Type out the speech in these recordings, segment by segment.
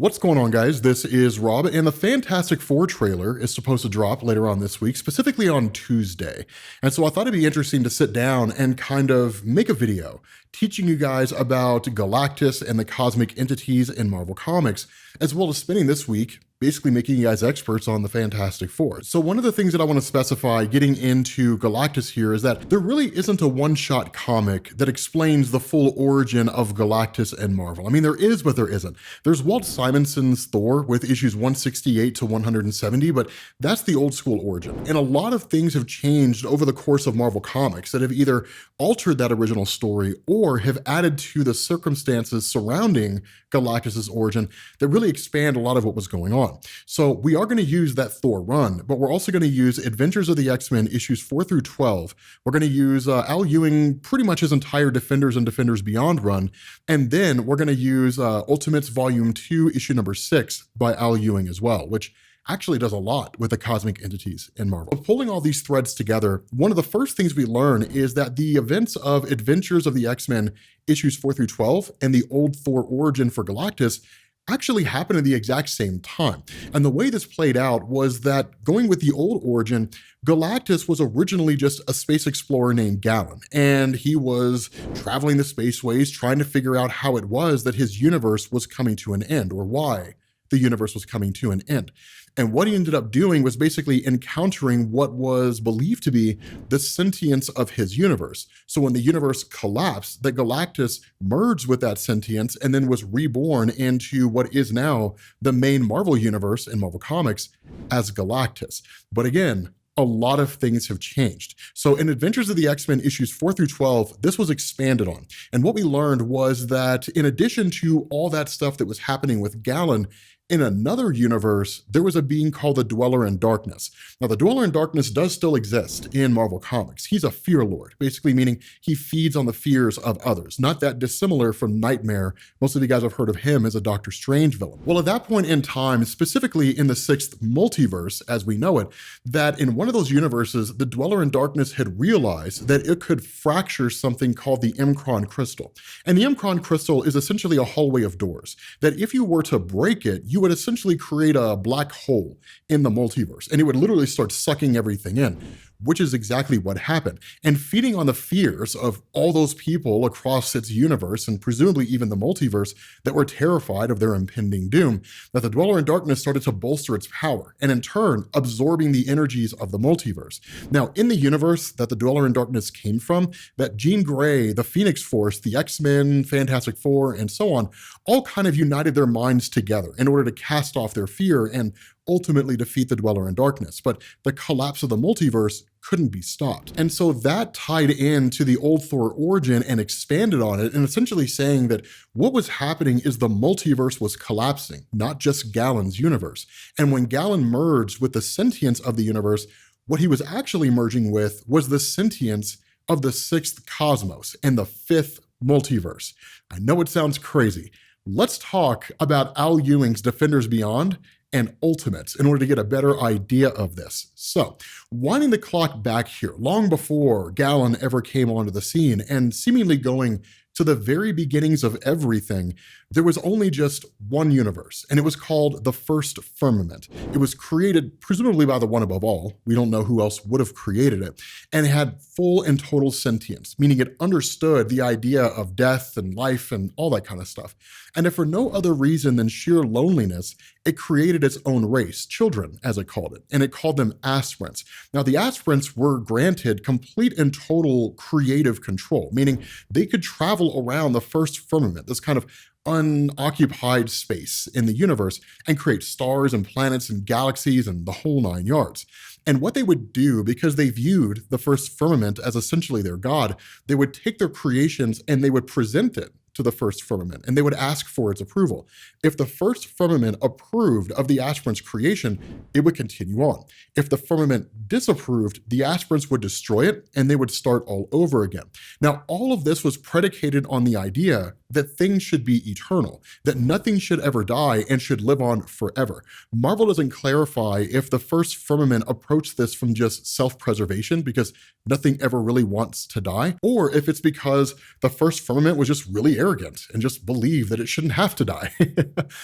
What's going on, guys? This is Rob, and the Fantastic Four trailer is supposed to drop later on this week, specifically on Tuesday. And so I thought it'd be interesting to sit down and kind of make a video teaching you guys about Galactus and the cosmic entities in Marvel Comics, as well as spending this week basically making you guys experts on the Fantastic Four. So one of the things that I want to specify getting into Galactus here is that there really isn't a one-shot comic that explains the full origin of Galactus and Marvel. I mean, there is, but there isn't. There's Walt Simonson's Thor with issues 168 to 170, but that's the old school origin. And a lot of things have changed over the course of Marvel Comics that have either altered that original story or have added to the circumstances surrounding Galactus's origin that really expand a lot of what was going on. So we are going to use that Thor run, but we're also going to use Adventures of the X-Men issues 4 through 12. We're going to use Al Ewing, pretty much his entire Defenders and Defenders Beyond run. And then we're going to use Ultimates Volume 2, issue number 6 by Al Ewing as well, which actually does a lot with the cosmic entities in Marvel. So pulling all these threads together, one of the first things we learn is that the events of Adventures of the X-Men issues 4 through 12 and the old Thor origin for Galactus actually happened at the exact same time. And the way this played out was that going with the old origin, Galactus was originally just a space explorer named Galen, and he was traveling the spaceways trying to figure out how it was that his universe was coming to an end, or why the universe was coming to an end. And what he ended up doing was basically encountering what was believed to be the sentience of his universe. So when the universe collapsed, that Galactus merged with that sentience and then was reborn into what is now the main Marvel universe in Marvel Comics as Galactus. But again, a lot of things have changed. So in Adventures of the X-Men issues 4 through 12, this was expanded on. And what we learned was that in addition to all that stuff that was happening with Galen, in another universe, there was a being called the Dweller in Darkness. Now, the Dweller in Darkness does still exist in Marvel Comics. He's a fear lord, basically meaning he feeds on the fears of others. Not that dissimilar from Nightmare. Most of you guys have heard of him as a Doctor Strange villain. Well, at that point in time, specifically in the 6th multiverse, as we know it, that in one of those universes, the Dweller in Darkness had realized that it could fracture something called the M'Kraan Crystal. And the M'Kraan Crystal is essentially a hallway of doors, that if you were to break it, you would essentially create a black hole in the multiverse, and it would literally start sucking everything in, which is exactly what happened. And feeding on the fears of all those people across its universe, and presumably even the multiverse, that were terrified of their impending doom, that the Dweller in Darkness started to bolster its power, and in turn, absorbing the energies of the multiverse. Now, in the universe that the Dweller in Darkness came from, that Jean Grey, the Phoenix Force, the X-Men, Fantastic Four, and so on, all kind of united their minds together in order to cast off their fear and ultimately defeat the Dweller in Darkness. But the collapse of the multiverse couldn't be stopped. And so that tied into the old Thor origin and expanded on it, and essentially saying that what was happening is the multiverse was collapsing, not just Galen's universe. And when Galen merged with the sentience of the universe, what he was actually merging with was the sentience of the 6th cosmos and the 5th multiverse. I know it sounds crazy. Let's talk about Al Ewing's Defenders Beyond and Ultimates in order to get a better idea of this. So, winding the clock back here, long before Galen ever came onto the scene, and seemingly going to the very beginnings of everything, there was only just one universe, and it was called the First Firmament. It was created presumably by the One Above All. We don't know who else would have created it, and it had full and total sentience, meaning it understood the idea of death and life and all that kind of stuff. And if for no other reason than sheer loneliness, it created its own race, children, as it called it, and it called them aspirants. Now, the aspirants were granted complete and total creative control, meaning they could travel around the First Firmament, this kind of unoccupied space in the universe, and create stars and planets and galaxies and the whole 9 yards. And what they would do, because they viewed the First Firmament as essentially their god, they would take their creations and they would present it to the First Firmament, and they would ask for its approval. If the First Firmament approved of the aspirant's creation, it would continue on. If the Firmament disapproved, the aspirants would destroy it, and they would start all over again. Now, all of this was predicated on the idea that things should be eternal, that nothing should ever die and should live on forever. Marvel doesn't clarify if the First Firmament approached this from just self-preservation, because nothing ever really wants to die, or if it's because the First Firmament was just really arrogant and just believe that it shouldn't have to die.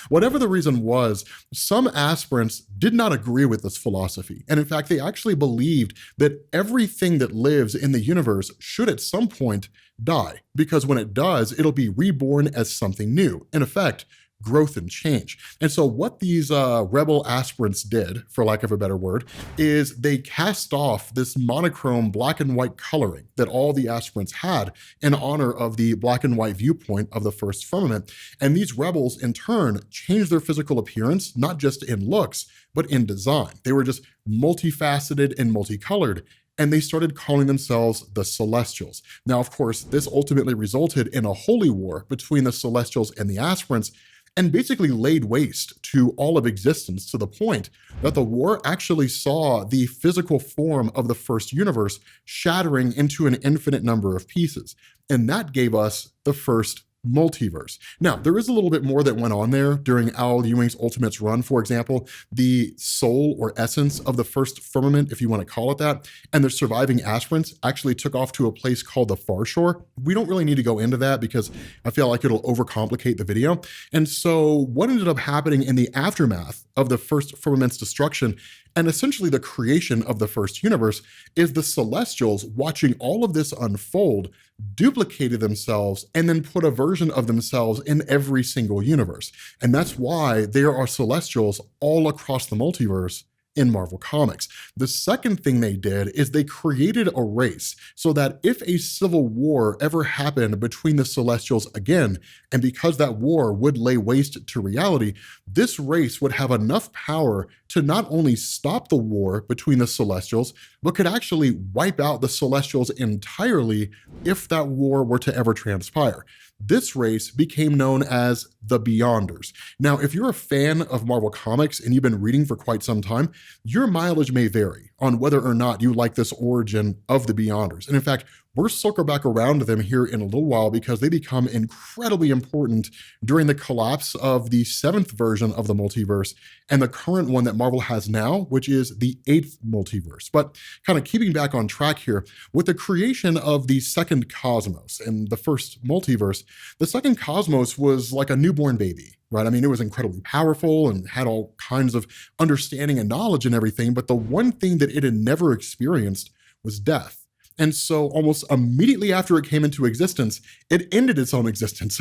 Whatever the reason was, some aspirants did not agree with this philosophy. And in fact, they actually believed that everything that lives in the universe should at some point die, because when it does, it'll be reborn as something new. In effect, growth and change. And so what these rebel aspirants did, for lack of a better word, is they cast off this monochrome black and white coloring that all the aspirants had in honor of the black and white viewpoint of the first firmament. And these rebels in turn changed their physical appearance, not just in looks, but in design. They were just multifaceted and multicolored, and they started calling themselves the Celestials. Now, of course, this ultimately resulted in a holy war between the Celestials and the aspirants, and basically laid waste to all of existence, to the point that the war actually saw the physical form of the first universe shattering into an infinite number of pieces. And that gave us the first multiverse. Now, there is a little bit more that went on there during Al Ewing's Ultimates run. For example, the soul or essence of the first firmament, if you want to call it that, and the surviving aspirants actually took off to a place called the Far Shore. We don't really need to go into that because I feel like it'll overcomplicate the video. And so what ended up happening in the aftermath of the first firmament's destruction and essentially the creation of the first universe is the Celestials, watching all of this unfold, duplicated themselves and then put a version of themselves in every single universe. And that's why there are Celestials all across the multiverse in Marvel Comics. The second thing they did is they created a race so that if a civil war ever happened between the Celestials again, and because that war would lay waste to reality, this race would have enough power to not only stop the war between the Celestials, but could actually wipe out the Celestials entirely if that war were to ever transpire. This race became known as the Beyonders. Now, if you're a fan of Marvel Comics and you've been reading for quite some time, your mileage may vary on whether or not you like this origin of the Beyonders. And in fact, we'll circle back around to them here in a little while because they become incredibly important during the collapse of the 7th version of the multiverse and the current one that Marvel has now, which is the 8th multiverse. But kind of keeping back on track here, with the creation of the second cosmos and the first multiverse, the second cosmos was like a newborn baby. Right? I mean, it was incredibly powerful and had all kinds of understanding and knowledge and everything, but the one thing that it had never experienced was death. And so almost immediately after it came into existence, it ended its own existence.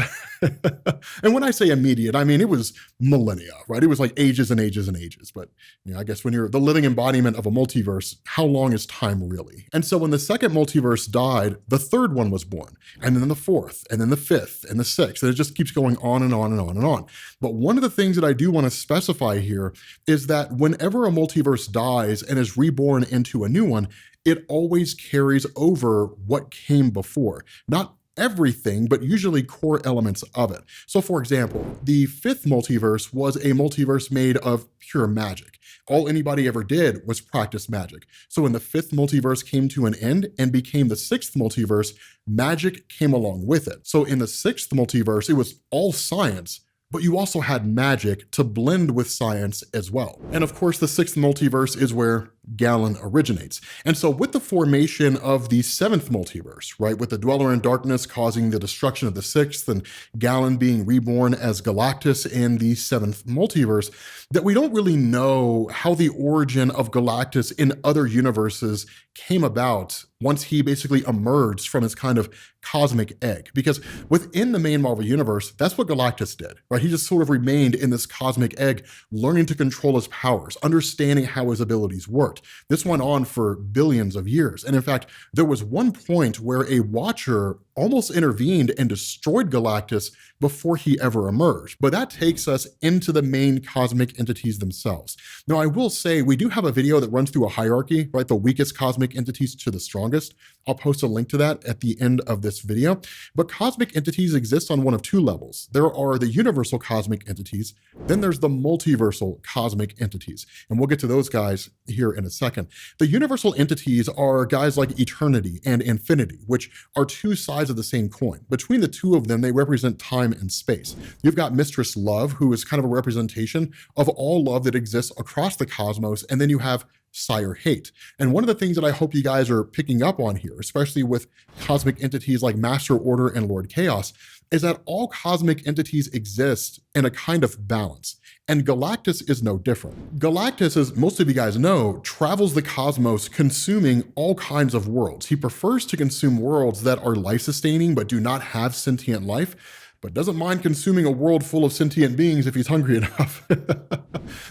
And when I say immediate, I mean, it was millennia, right? It was like ages and ages and ages. But I guess when you're the living embodiment of a multiverse, how long is time really? And so when the second multiverse died, the third one was born, and then the fourth, and then the fifth, and the sixth, and it just keeps going on and on and on and on. But one of the things that I do want to specify here is that whenever a multiverse dies and is reborn into a new one, it always carries over what came before. Not everything, but usually core elements of it. So for example, the 5th multiverse was a multiverse made of pure magic. All anybody ever did was practice magic. So when the 5th multiverse came to an end and became the 6th multiverse, magic came along with it. So in the 6th multiverse, it was all science, but you also had magic to blend with science as well. And of course, the 6th multiverse is where Galen originates. And so with the formation of the 7th multiverse, right, with the Dweller in Darkness causing the destruction of the 6th and Galen being reborn as Galactus in the 7th multiverse, that we don't really know how the origin of Galactus in other universes came about once he basically emerged from his kind of cosmic egg. Because within the main Marvel universe, that's what Galactus did, right? He just sort of remained in this cosmic egg, learning to control his powers, understanding how his abilities worked. This went on for billions of years. And in fact, there was one point where a Watcher almost intervened and destroyed Galactus before he ever emerged. But that takes us into the main cosmic entities themselves. Now, I will say we do have a video that runs through a hierarchy, right? The weakest cosmic entities to the strongest. I'll post a link to that at the end of this video. But cosmic entities exist on one of two levels. There are the universal cosmic entities, then there's the multiversal cosmic entities. And we'll get to those guys here in a second. The universal entities are guys like eternity and infinity, which are two sides of the same coin. Between the two of them, they represent time and space. You've got Mistress Love, who is kind of a representation of all love that exists across the cosmos, and then you have sire hate. And one of the things that I hope you guys are picking up on here, especially with cosmic entities like Master Order and Lord Chaos, is that all cosmic entities exist in a kind of balance. And Galactus is no different. Galactus, as most of you guys know, travels the cosmos consuming all kinds of worlds. He prefers to consume worlds that are life-sustaining but do not have sentient life, but doesn't mind consuming a world full of sentient beings if he's hungry enough.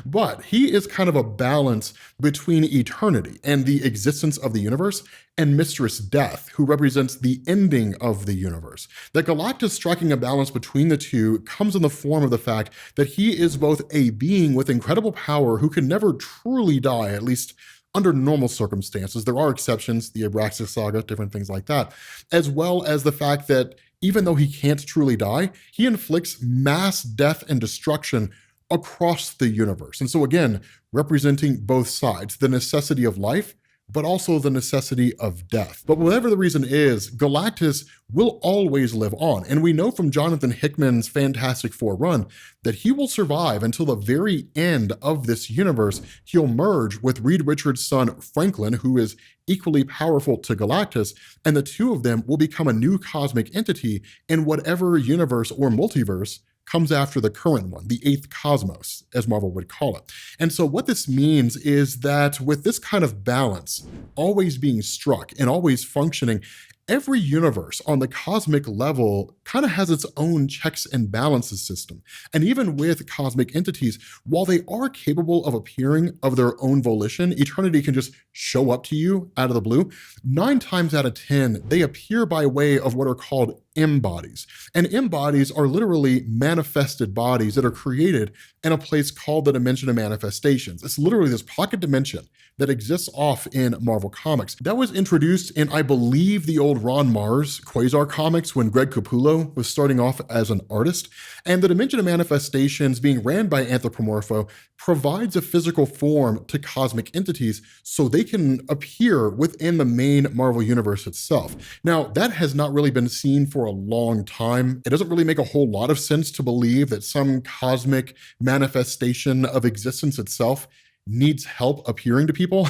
But he is kind of a balance between eternity and the existence of the universe and Mistress Death, who represents the ending of the universe. That Galactus striking a balance between the two comes in the form of the fact that he is both a being with incredible power who can never truly die, at least under normal circumstances. There are exceptions, the Abraxas saga, different things like that, as well as the fact that even though he can't truly die, he inflicts mass death and destruction across the universe. And so again, representing both sides, the necessity of life, but also the necessity of death. But whatever the reason is, Galactus will always live on. And we know from Jonathan Hickman's Fantastic Four run that he will survive until the very end of this universe. He'll merge with Reed Richards' son, Franklin, who is equally powerful to Galactus, and the two of them will become a new cosmic entity in whatever universe or multiverse comes after the current one, the eighth cosmos, as Marvel would call it. And so what this means is that with this kind of balance always being struck and always functioning, every universe on the cosmic level kind of has its own checks and balances system. And even with cosmic entities, while they are capable of appearing of their own volition, eternity can just show up to you out of the blue. 9 times out of 10, they appear by way of what are called embodies. And embodies are literally manifested bodies that are created in a place called the Dimension of Manifestations. It's literally this pocket dimension that exists off in Marvel Comics. That was introduced in, I believe, the old Ron Mars Quasar comics when Greg Capullo was starting off as an artist. And the Dimension of Manifestations, being ran by Anthropomorpho, provides a physical form to cosmic entities so they can appear within the main Marvel universe itself. Now, that has not really been seen for a long time. It doesn't really make a whole lot of sense to believe that some cosmic manifestation of existence itself needs help appearing to people.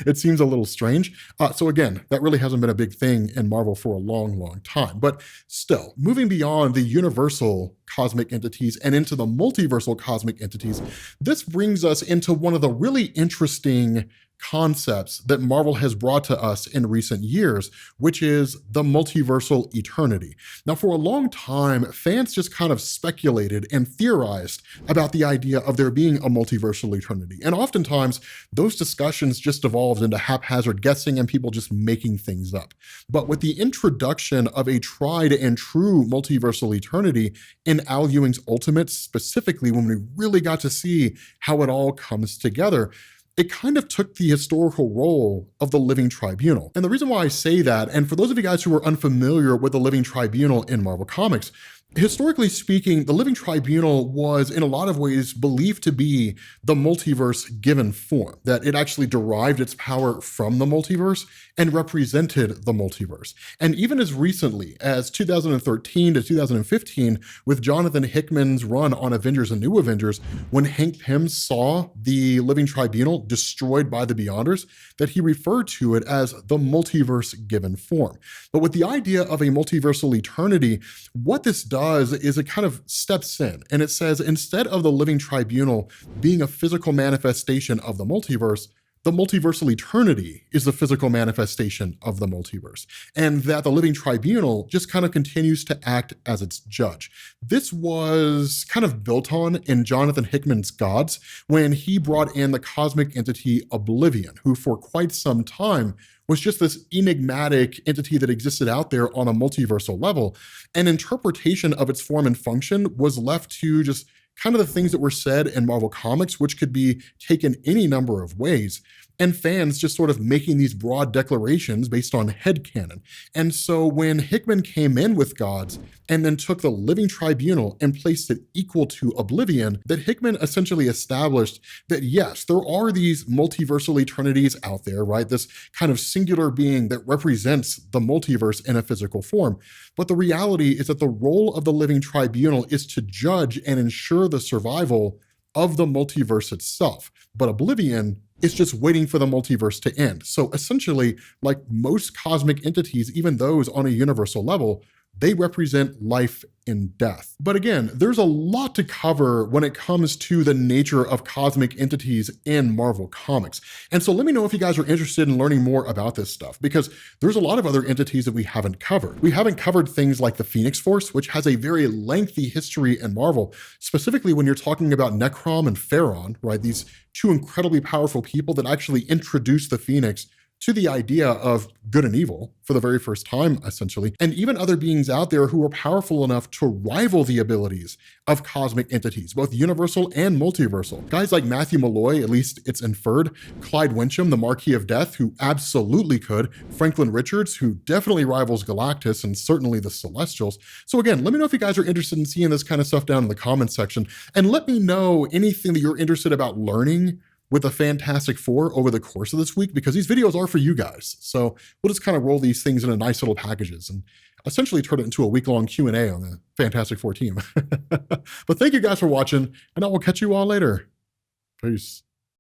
It seems a little strange. So again, that really hasn't been a big thing in Marvel for a long, long time. But still, moving beyond the universal cosmic entities and into the multiversal cosmic entities, this brings us into one of the really interesting concepts that Marvel has brought to us in recent years, which is the multiversal eternity. Now, for a long time, fans just kind of speculated and theorized about the idea of there being a multiversal eternity. And oftentimes, those discussions just evolved into haphazard guessing and people just making things up. But with the introduction of a tried and true multiversal eternity in Al Ewing's Ultimates, specifically when we really got to see how it all comes together, it kind of took the historical role of the Living Tribunal. And the reason why I say that, and for those of you guys who are unfamiliar with the Living Tribunal in Marvel Comics, historically speaking, the Living Tribunal was in a lot of ways believed to be the multiverse given form, that it actually derived its power from the multiverse and represented the multiverse. And even as recently as 2013 to 2015, with Jonathan Hickman's run on Avengers and New Avengers, when Hank Pym saw the Living Tribunal destroyed by the Beyonders, that he referred to it as the multiverse given form. But with the idea of a multiversal eternity, what this does is it kind of steps in and it says, instead of the Living Tribunal being a physical manifestation of the multiversal eternity is the physical manifestation of the multiverse, and that the Living Tribunal just kind of continues to act as its judge. This was kind of built on in Jonathan Hickman's Gods when he brought in the cosmic entity Oblivion, who for quite some time was just this enigmatic entity that existed out there on a multiversal level. And interpretation of its form and function was left to just kind of the things that were said in Marvel Comics, which could be taken any number of ways, and fans just sort of making these broad declarations based on headcanon. And so when Hickman came in with Gods and then took the Living Tribunal and placed it equal to Oblivion, that Hickman essentially established that yes, there are these multiversal eternities out there, right? This kind of singular being that represents the multiverse in a physical form. But the reality is that the role of the Living Tribunal is to judge and ensure the survival of the multiverse itself. But Oblivion It's just waiting for the multiverse to end. So essentially, like most cosmic entities, even those on a universal level, they represent life and death. But again, there's a lot to cover when it comes to the nature of cosmic entities in Marvel Comics. And so let me know if you guys are interested in learning more about this stuff, because there's a lot of other entities that we haven't covered. We haven't covered things like the Phoenix Force, which has a very lengthy history in Marvel, specifically when you're talking about Necrom and Pharaon, right? These two incredibly powerful people that actually introduced the Phoenix to the idea of good and evil for the very first time, essentially, and even other beings out there who are powerful enough to rival the abilities of cosmic entities, both universal and multiversal. Guys like Matthew Malloy, at least it's inferred, Clyde Wincham, the Marquis of Death, who absolutely could, Franklin Richards, who definitely rivals Galactus and certainly the Celestials. So again, let me know if you guys are interested in seeing this kind of stuff down in the comments section, and let me know anything that you're interested about learning with the Fantastic Four over the course of this week, because these videos are for you guys. So we'll just kind of roll these things into nice little packages and essentially turn it into a week-long Q&A on the Fantastic Four team. But thank you guys for watching, and I will catch you all later. Peace.